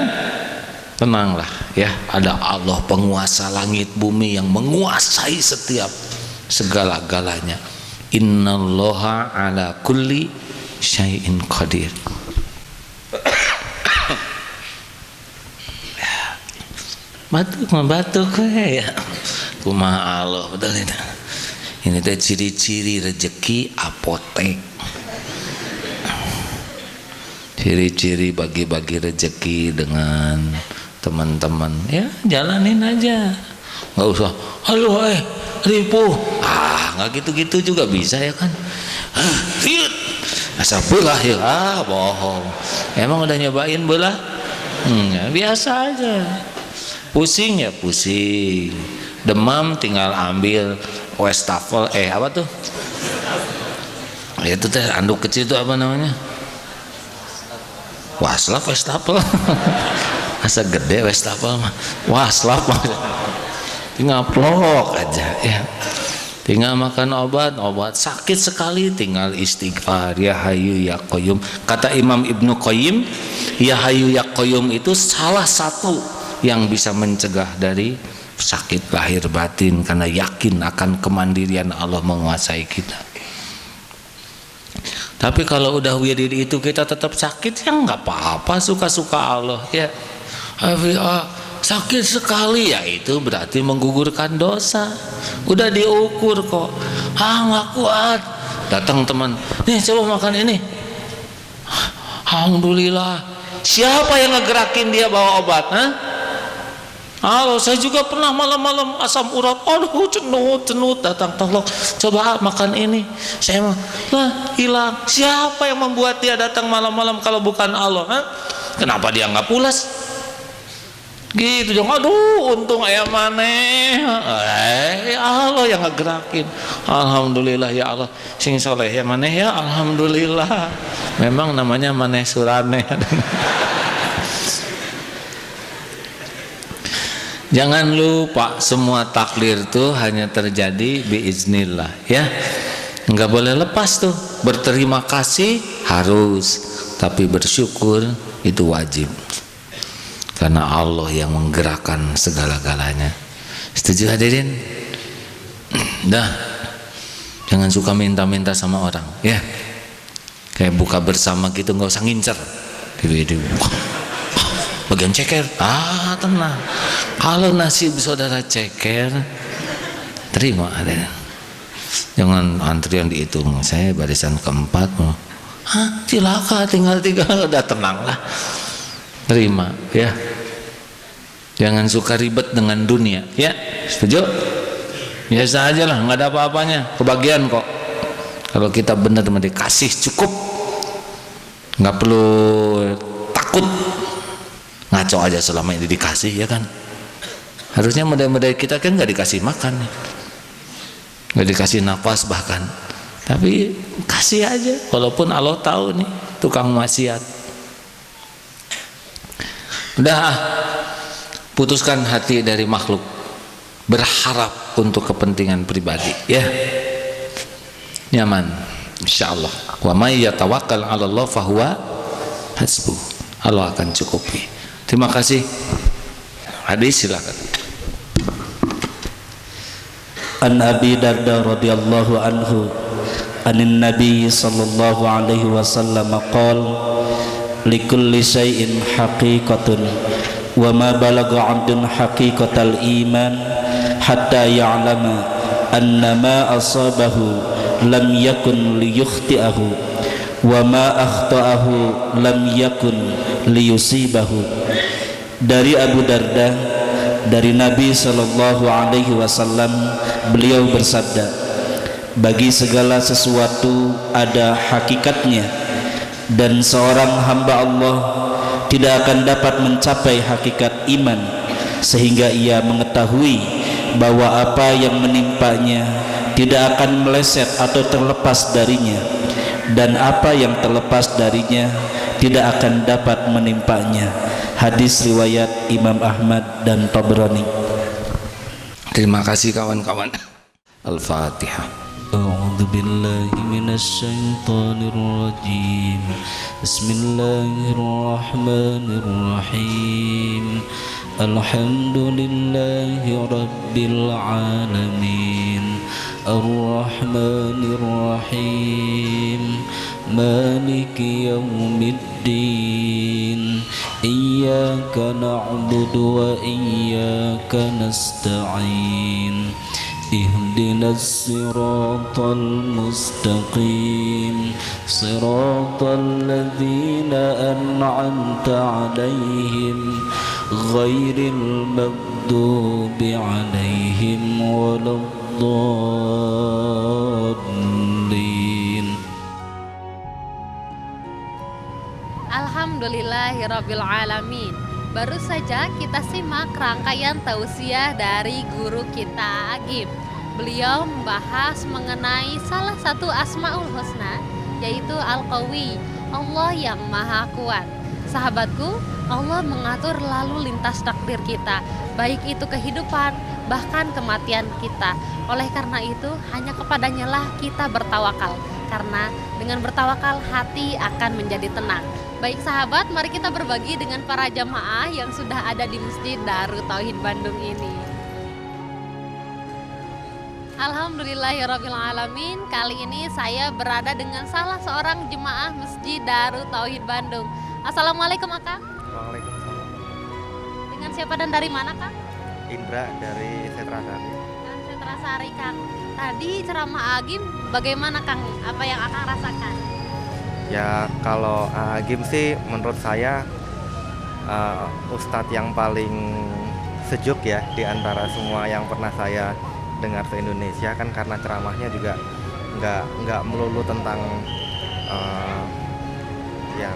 Speaker 1: Tenanglah ya, ada Allah penguasa langit bumi yang menguasai setiap segala-galanya. Innallaha ala kulli syai'in qadir. Batuk ya. Kumaha Allah betul ini. Ini teh ciri-ciri rezeki apotek. Ciri-ciri bagi-bagi rezeki dengan teman-teman. Ya, jalanin aja. Enggak usah, halo ripuh. Enggak gitu-gitu juga bisa ya kan. Riut. Asal belah ya, bohong. Emang udah nyobain belah? Ya, biasa aja. Pusing ya pusing, demam tinggal ambil Westafel, apa tuh? Itu teh anduk kecil itu apa namanya? Waslap Westafel. Asa gede Westafel mah. Waslap mah. Tinggal plok aja ya. Tinggal makan obat sakit sekali tinggal istighfar ya Hayyu ya Qayyum. Kata Imam Ibnu Qayyim, ya Hayyu ya Qayyum itu salah satu yang bisa mencegah dari sakit lahir batin karena yakin akan kemandirian Allah menguasai kita. Tapi kalau udah wirid itu kita tetap sakit, ya nggak apa-apa, suka-suka Allah ya. Sakit sekali ya itu berarti menggugurkan dosa. Udah diukur kok. Nggak kuat. Datang teman, nih coba makan ini. Alhamdulillah. Siapa yang ngegerakin dia bawa obat? Halo, saya juga pernah malam-malam asam urat. Aduh, cenut datang, tolong coba makan ini. Saya mah hilang. Siapa yang membuat dia datang malam-malam kalau bukan Allah? Kenapa dia nggak pulas? Gitu dong. Aduh, untung ayam maneh. Allah yang ngegerakin. Alhamdulillah ya Allah. Sing soleh ya maneh ya. Alhamdulillah. Memang namanya maneh surane. Jangan lupa semua takdir tuh hanya terjadi biiznillah ya. Enggak boleh lepas tuh. Berterima kasih harus, tapi bersyukur itu wajib. Karena Allah yang menggerakkan segala-galanya. Setuju hadirin? Dah. Jangan suka minta-minta sama orang ya. Kayak buka bersama gitu enggak usah ngincer. Bagian ceker, tenang. Kalau nasib saudara ceker, terima ada. Jangan antrian dihitung. Saya barisan keempat, cilaka tinggal 3, udah tenang lah. Terima, ya. Jangan suka ribet dengan dunia, ya. Setuju? Biasa aja lah, nggak ada apa-apanya. Kebagian kok. Kalau kita benar-benar dikasih cukup, nggak perlu takut. Ngaco aja selama ini dikasih ya kan. Harusnya model-model kita kan nggak dikasih makan, nggak dikasih nafas bahkan, tapi kasih aja walaupun Allah tahu nih tukang maksiat. Udah, putuskan hati dari makhluk, berharap untuk kepentingan pribadi ya. Nyaman insyaallah. Wa may yatawakkal 'ala Allah fahuwa hasbuh. Allah akan cukupi. Terima kasih. Hadis silakan.
Speaker 2: An Abi Darda radhiyallahu anhu anin Nabi sallallahu alaihi wasallam qala likulli syai'in haqiqatun wa ma balagha 'abdun haqiqatal iman hatta ya'lama anna ma asabahu lam yakun liyukhti'ahu wa ma akhta'ahu lam yakun liyusibahu. Dari Abu Darda, dari Nabi sallallahu alaihi wasallam, beliau bersabda, bagi segala sesuatu ada hakikatnya, dan seorang hamba Allah tidak akan dapat mencapai hakikat iman sehingga ia mengetahui bahwa apa yang menimpanya tidak akan meleset atau terlepas darinya, dan apa yang terlepas darinya tidak akan dapat menimpanya. Hadis riwayat Imam Ahmad dan Tabrani.
Speaker 1: Terima kasih kawan-kawan. Al-Fatihah.
Speaker 2: A'udzu billahi minasy syaithanir rajim. Bismillahirrahmanirrahim. Alhamdulillahi rabbil alamin. الرحمن الرحيم مالك يوم الدين إياك نعبد وإياك نستعين اهدنا الصراط المستقيم صراط الذين أنعمت عليهم غير المغضوب عليهم ولا الضالين.
Speaker 3: Alhamdulillahirabbil alamin. Baru saja kita simak rangkaian tausiah dari guru kita Agim. Beliau membahas mengenai salah satu Asmaul Husna, yaitu Al-Qawi, Allah yang Maha Kuat. Sahabatku, Allah mengatur lalu lintas takdir kita, baik itu kehidupan, bahkan kematian kita. Oleh karena itu, hanya kepadanya lah kita bertawakal. Karena dengan bertawakal, hati akan menjadi tenang. Baik sahabat, mari kita berbagi dengan para jamaah yang sudah ada di Masjid Darut Tauhid Bandung ini. Alhamdulillahirabbil alamin. Kali ini saya berada dengan salah seorang jemaah Masjid Darut Tauhid Bandung. Assalamualaikum Akang.
Speaker 4: Waalaikumsalam.
Speaker 3: Dengan siapa dan dari mana Kang?
Speaker 4: Indra dari Setrasari.
Speaker 3: Dan Setrasari Kang. Tadi ceramah Agim bagaimana Kang? Apa yang Akang rasakan?
Speaker 4: Ya kalau Agim sih menurut saya Ustadz yang paling sejuk ya di antara semua yang pernah saya dengar se Indonesia, kan karena ceramahnya juga nggak melulu tentang yang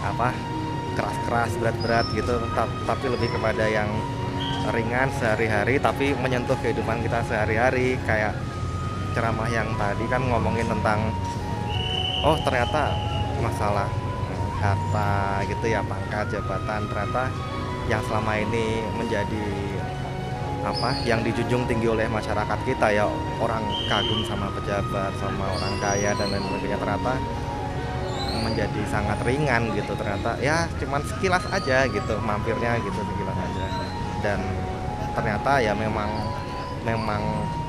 Speaker 4: apa keras-keras berat-berat gitu, tapi lebih kepada yang ringan sehari-hari tapi menyentuh kehidupan kita sehari-hari. Kayak ceramah yang tadi kan ngomongin tentang oh ternyata masalah harta gitu ya, pangkat, jabatan, ternyata yang selama ini menjadi apa yang dijunjung tinggi oleh masyarakat kita ya, orang kagum sama pejabat, sama orang kaya dan lain sebagainya, ternyata menjadi sangat ringan gitu. Ternyata ya cuman sekilas aja gitu, mampirnya gitu sekilas aja, dan ternyata ya memang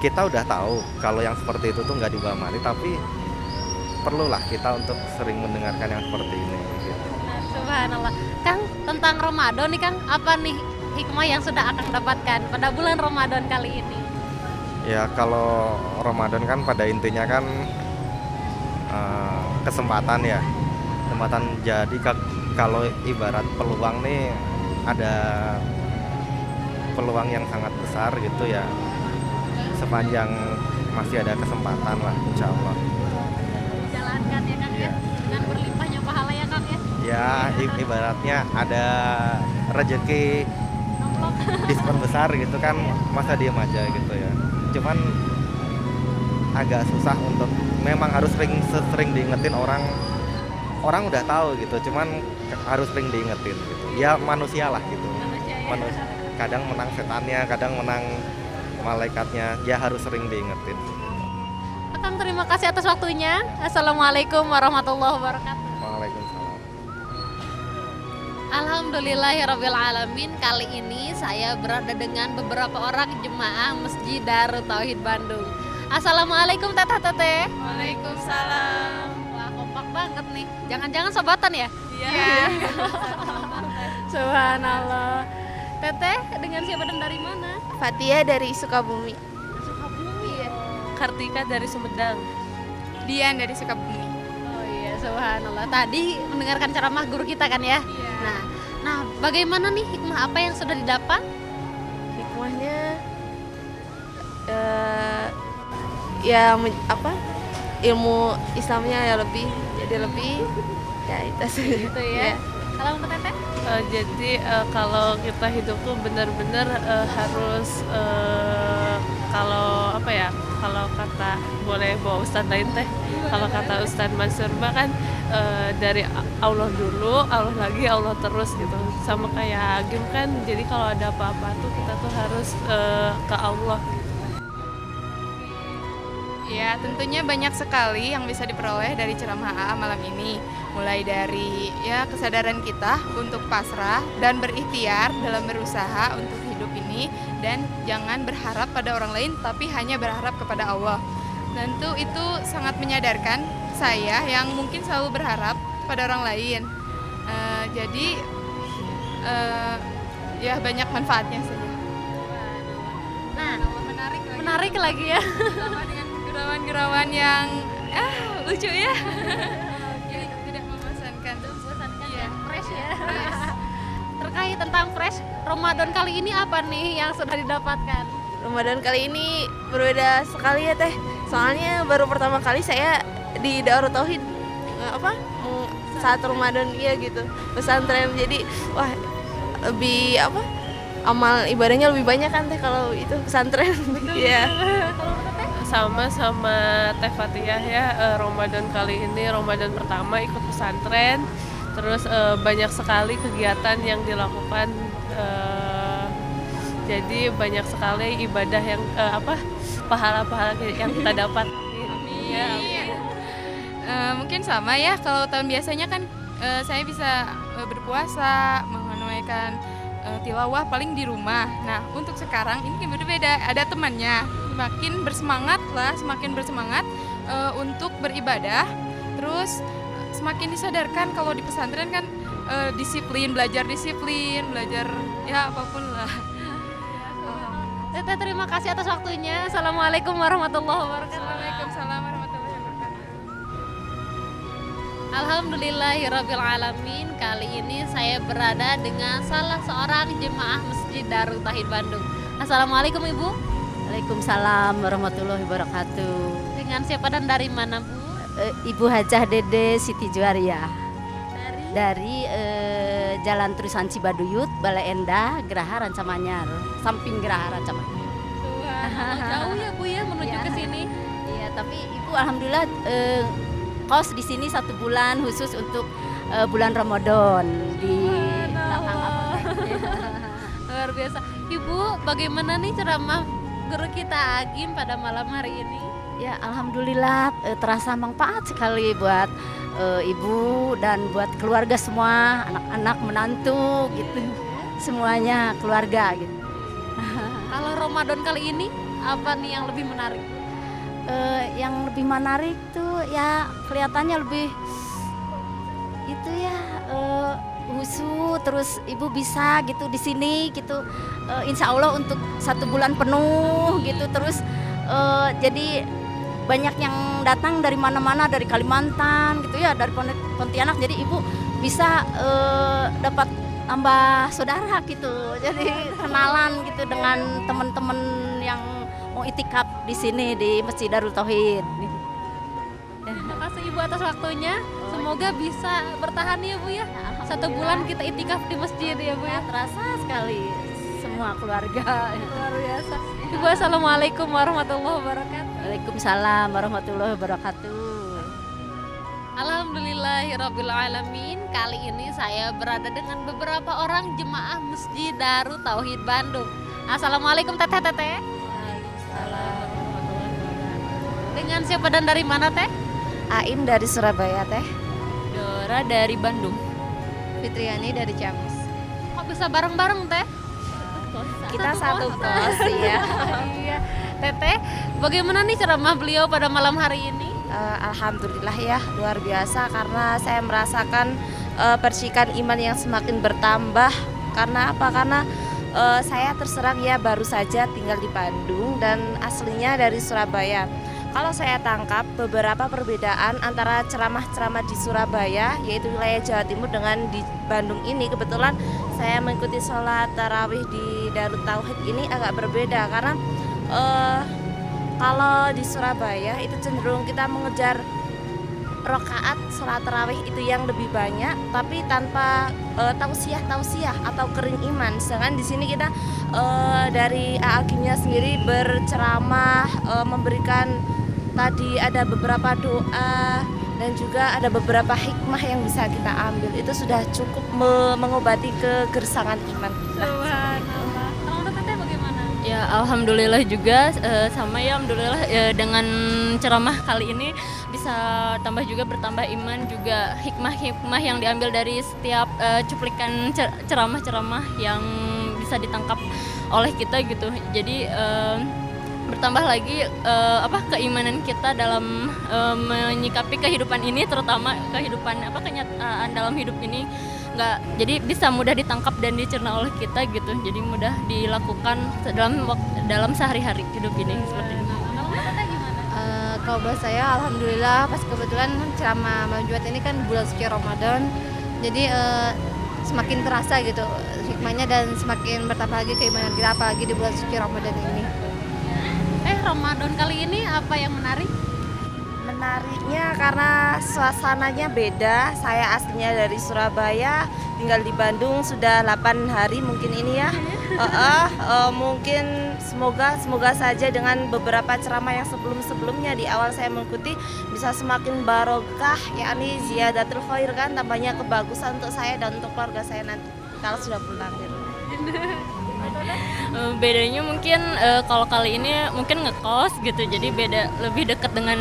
Speaker 4: kita udah tahu kalau yang seperti itu tuh nggak dibawa mari, tapi perlulah kita untuk sering mendengarkan yang seperti ini gitu.
Speaker 3: Subhanallah. Kang, tentang Ramadan nih Kang, apa nih hikmah yang sudah Akang dapatkan pada bulan Ramadan kali ini?
Speaker 4: Ya kalau Ramadan kan pada intinya kan kesempatan ya, kesempatan. Jadi kalau ibarat peluang nih, ada peluang yang sangat besar gitu ya, sepanjang masih ada kesempatan lah, insya Allah.
Speaker 3: Dijalankan ya Kang ya, dengan berlimpahnya pahala ya Kang ya.
Speaker 4: Ya ibaratnya ada rezeki diskon besar gitu kan, masa diem aja gitu ya. Cuman agak susah untuk, memang harus sering diingetin, orang udah tahu gitu, cuman harus sering diingetin gitu. Ya manusia lah gitu. Manusia, kadang menang setannya, kadang menang malaikatnya, ya harus sering diingetin.
Speaker 3: Akang terima kasih atas waktunya. Assalamualaikum warahmatullahi wabarakatuh.
Speaker 4: Waalaikumsalam.
Speaker 3: Alhamdulillahirabbil alamin. Kali ini saya berada dengan beberapa orang jemaah Masjid Darut Tauhid Bandung. Assalamualaikum teteh.
Speaker 5: Waalaikumsalam.
Speaker 3: Wah, kompak banget nih. Jangan-jangan sobatan ya?
Speaker 5: Iya.
Speaker 3: Subhanallah. Teteh dengan siapa dan dari mana?
Speaker 5: Fatia dari Sukabumi.
Speaker 3: Sukabumi ya.
Speaker 5: Kartika dari Sumedang. Dian dari Sukabumi.
Speaker 3: Oh iya, subhanallah. Tadi mendengarkan ceramah guru kita kan ya?
Speaker 5: Iya.
Speaker 3: Nah, bagaimana nih hikmah apa yang sudah didapat?
Speaker 5: Hikmahnya ya ilmu Islamnya ya lebih, jadi lebih ya itu sih.
Speaker 3: Gitu ya. Kalau untuk teteh?
Speaker 6: Jadi kalau kita hidup tuh benar-benar harus kalau apa ya, kalau kata boleh bawa Ustadz lain teh, kalau kata Ustadz Mansur kan dari Allah dulu, Allah lagi, Allah terus gitu, sama kayak Agim kan. Jadi kalau ada apa-apa tuh kita tuh harus ke Allah gitu.
Speaker 5: Ya Ya, tentunya banyak sekali yang bisa diperoleh dari ceramah AA malam ini. Mulai dari ya kesadaran kita untuk pasrah dan berikhtiar dalam berusaha untuk hidup ini, dan jangan berharap pada orang lain tapi hanya berharap kepada Allah. Tentu itu sangat menyadarkan saya yang mungkin selalu berharap pada orang lain. Jadi ya banyak manfaatnya sih.
Speaker 3: Nah, menarik lagi ya.
Speaker 5: Dengan gurauan-gurauan yang lucu ya. Jadi tidak membosankan.
Speaker 3: Ya, fresh ya. Terkait tentang fresh, Ramadan kali ini apa nih yang sudah didapatkan?
Speaker 7: Ramadan kali ini berbeda sekali ya Teh. Soalnya baru pertama kali saya di Darut Tauhid saat Ramadan gitu. Pesantren, jadi wah lebih amal ibadahnya lebih banyak kan Teh kalau itu pesantren. Iya.
Speaker 6: Sama Teh Fatihah ya, Ramadan kali ini Ramadan pertama ikut pesantren, terus banyak sekali kegiatan yang dilakukan, jadi banyak sekali ibadah yang pahala-pahala yang kita dapat.
Speaker 5: Iya. Mungkin sama ya, kalau tahun biasanya kan saya bisa berpuasa, menunaikan tilawah paling di rumah. Nah, untuk sekarang ini kan berbeda, ada temannya. Semakin bersemangat untuk beribadah. Terus semakin disadarkan kalau di pesantren kan belajar disiplin, belajar ya apapun lah.
Speaker 3: Teteh, terima kasih atas waktunya. Assalamualaikum warahmatullahi wabarakatuh.
Speaker 5: Waalaikumsalam warahmatullahi wabarakatuh.
Speaker 3: Alhamdulillahirrabbilalamin. Kali ini saya berada dengan salah seorang jemaah Masjid Darut Tauhid Bandung. Assalamualaikum Ibu.
Speaker 8: Waalaikumsalam warahmatullahi wabarakatuh.
Speaker 3: Dengan siapa dan dari mana Bu?
Speaker 8: Ibu Hajah Dede Siti Juwaria. Dari Jalan Terusan Cibaduyut, Balai Endah, Geraha Rancamanyar, samping Geraha Rancamanyar.
Speaker 3: Jauh ya Bu ya menuju ke sini.
Speaker 8: Iya, tapi Ibu alhamdulillah kos di sini 1 bulan khusus untuk bulan Ramadan di belakang
Speaker 3: Luar biasa. Ibu, bagaimana nih ceramah guru kita Agim pada malam hari ini?
Speaker 8: Ya, alhamdulillah terasa manfaat sekali buat ibu dan buat keluarga semua, anak-anak, menantu gitu. Semuanya keluarga gitu.
Speaker 3: Kalau Ramadan kali ini apa nih yang lebih menarik?
Speaker 8: Yang lebih menarik tuh ya kelihatannya lebih itu ya husu, terus ibu bisa gitu di sini gitu, insya Allah untuk 1 bulan penuh gitu, terus jadi banyak yang datang dari mana-mana, dari Kalimantan gitu ya, dari Pontianak, jadi ibu bisa dapat tambah saudara gitu, jadi kenalan gitu dengan teman-teman yang mau itikaf di sini di Masjid Darut Tauhid.
Speaker 3: Terima kasih Ibu atas waktunya. Semoga bisa bertahan ya Bu ya. 1 bulan kita itikaf di masjid ya Bu ya.
Speaker 8: Terasa sekali semua keluarga.
Speaker 3: Luar biasa. Ibu, assalamualaikum warahmatullahi wabarakatuh.
Speaker 8: Waalaikumsalam warahmatullahi wabarakatuh.
Speaker 3: Alhamdulillahirrabbilalamin. Kali ini saya berada dengan beberapa orang jemaah Masjid Darut Tauhid Bandung. Assalamualaikum teteh. Dengan siapa dan dari mana Teh?
Speaker 7: Aim dari Surabaya Teh.
Speaker 5: Dora dari Bandung.
Speaker 7: Fitriani dari Ciamis.
Speaker 3: Kok bisa bareng-bareng Teh?
Speaker 7: Kita satu kos ya.
Speaker 3: Iya. Teteh, bagaimana nih ceramah beliau pada malam hari ini?
Speaker 7: Alhamdulillah ya, luar biasa karena saya merasakan percikan iman yang semakin bertambah. Karena apa? Karena saya terserang ya baru saja tinggal di Bandung dan aslinya dari Surabaya. Kalau saya tangkap beberapa perbedaan antara ceramah-ceramah di Surabaya, yaitu wilayah Jawa Timur, dengan di Bandung ini, kebetulan saya mengikuti sholat tarawih di Darut Tauhid ini agak berbeda karena kalau di Surabaya itu cenderung kita mengejar rakaat sholat tarawih itu yang lebih banyak, tapi tanpa tausiah atau kering iman. Sedangkan di sini kita dari Agimnya sendiri berceramah, memberikan tadi ada beberapa doa dan juga ada beberapa hikmah yang bisa kita ambil. Itu sudah cukup mengobati kegersangan iman kita.
Speaker 3: Subhanallah. Kalau menurut Teteh bagaimana?
Speaker 5: Ya
Speaker 9: Ya, alhamdulillah juga sama ya alhamdulillah dengan ceramah kali ini bisa tambah juga bertambah iman juga hikmah-hikmah yang diambil dari setiap cuplikan ceramah-ceramah yang bisa ditangkap oleh kita gitu. Jadi bertambah lagi keimanan kita dalam menyikapi kehidupan ini, terutama kehidupan kenyataan dalam hidup ini jadi bisa mudah ditangkap dan dicerna oleh kita gitu, jadi mudah dilakukan dalam sehari-hari hidup ini seperti ini.
Speaker 10: Kalau buat saya alhamdulillah pas kebetulan ceramah Bang Juat ini kan bulan suci Ramadan, jadi semakin terasa gitu hikmahnya dan semakin bertambah lagi keimanan kita apalagi di bulan suci Ramadan ini.
Speaker 3: Ramadan kali ini apa yang menarik?
Speaker 7: Menariknya karena suasananya beda. Saya aslinya dari Surabaya, tinggal di Bandung sudah 8 hari mungkin ini ya. Mungkin semoga saja dengan beberapa ceramah yang sebelumnya di awal saya mengikuti bisa semakin barokah, yakni ziyadatul khair kan, tambahnya kebagusan untuk saya dan untuk keluarga saya nanti kalau sudah pulang di rumah.
Speaker 9: Bedanya mungkin kalau kali ini mungkin ngekos gitu, jadi lebih dekat dengan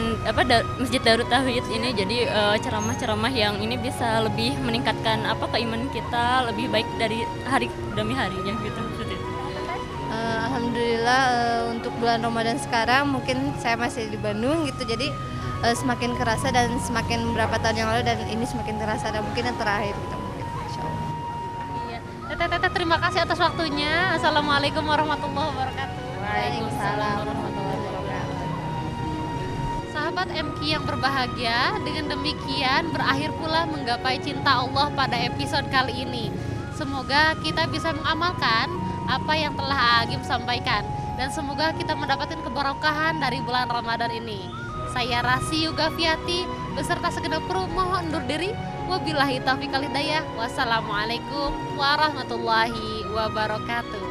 Speaker 9: Masjid Darut Tauhid ini, jadi ceramah-ceramah yang ini bisa lebih meningkatkan keimanan kita lebih baik dari hari demi harinya gitu.
Speaker 10: Alhamdulillah untuk bulan Ramadan sekarang mungkin saya masih di Bandung gitu, jadi semakin kerasa dan semakin berapa tahun yang lalu dan ini semakin terasa dan mungkin yang terakhir gitu.
Speaker 3: Teteh terima kasih atas waktunya. Assalamualaikum warahmatullahi wabarakatuh.
Speaker 10: Waalaikumsalam warahmatullahi wabarakatuh.
Speaker 3: Sahabat MQ yang berbahagia, dengan demikian berakhir pula menggapai cinta Allah pada episode kali ini. Semoga kita bisa mengamalkan apa yang telah Agim sampaikan dan semoga kita mendapatkan keberkahan dari bulan Ramadan ini. Saya Rasi Yugaviati beserta segenap kru mohon undur diri. Wabillahi taufiq wal hidayah. Wassalamualaikum warahmatullahi wabarakatuh.